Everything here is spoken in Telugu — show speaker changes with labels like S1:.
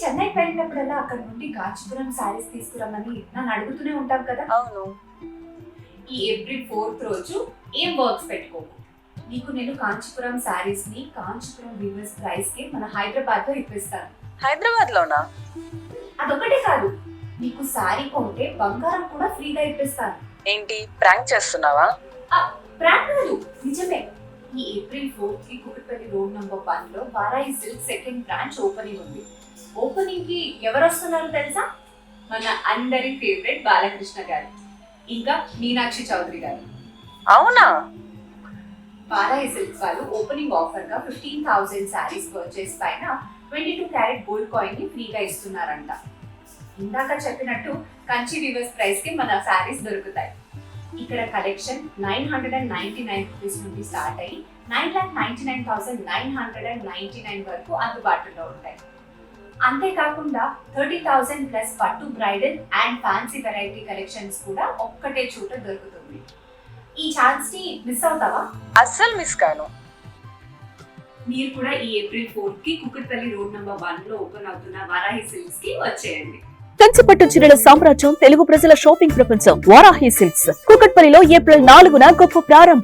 S1: చెన్నైకి వెళ్ళినప్పుడల్లా అక్కడ నుండి కాంచీపురం శారీస్ తీసుకురమ్మని నన్ను అడుగుతూనే ఉంటావు కదా.
S2: అవును.
S1: ఈ ఏప్రిల్ 4th రోజు ఏం వర్క్స్ పెట్టుకోకు. నీకు నేను కాంచీపురం శారీస్ ని కాంచీపురం వీవర్స్ ప్రైస్ కి మన హైదరాబాద్ లో ఇప్పిస్తాను.
S2: హైదరాబాద్ లోనా?
S1: అదొకటే కాదు, నీకు శారీ కొంటే బంగారం కూడా ఫ్రీగా ఇప్పిస్తాను.
S2: ఏంటి ప్రాంక్ చేస్తున్నావా?
S1: ప్రాంక్ కాదు, నిజమే. ఈ ఏప్రిల్ 4th కి కుకట్పల్లి రోడ్ నంబర్ 1 లో వారాయి సిల్క్ సెకండ్ బ్రాంచ్ ఓపెనింగ్ ఉంది. ఓపెనింగ్ కి ఎవరు వస్తున్నారో తెలుసా? మన అందరి ఫేవరెట్ బాలకృష్ణ గారు, ఇంకా మీనాక్షి చౌదరి గారు.
S2: అవునా?
S1: వారాయి సిల్క్స్ వాళ్ళు ఓపెనింగ్ ఆఫర్ గా 15,000 శారీస్ పర్చేస్ పైన 22 క్యారెట్ గోల్డ్ కాయిన్ ని ఫ్రీగా ఇస్తున్నారంట. ఇందాక చెప్పినట్టు కంచి వీవర్స్ ప్రైస్ కి మన శారీస్ దొరుకుతాయి. ఇక్కడ కలెక్షన్ 999 రూపీస్ నుండి స్టార్ట్ అయ్యి 9,99,999 వరకు అందుబాటులో ఉంటాయి. అంతేకాకుండా 30,000 ప్లస్ పట్టు bridal and fancy variety collections కూడా ఒక్కటే చోట దొరుకుతుంది. ఈ ఛాన్స్ ని మిస్ అవుతావా?
S2: అస్సలు మిస్ కాను.
S1: మీరు కూడా ఈ ఏప్రిల్ 4th కి కుకట్పల్లి రోడ్ నంబర్ 1 లో ఓపెన్ అవుతున్న వారాహి సిల్క్స్ కి వచ్చేయండి.
S3: కంచిపట్టు చీరల సామ్రాజ్యం, తెలుగు ప్రజల షాపింగ్ ప్రపంచం వారాహి సిల్క్స్. కుకట్పల్లిలో ఏప్రిల్ 4న గొప్ప ప్రారంభం.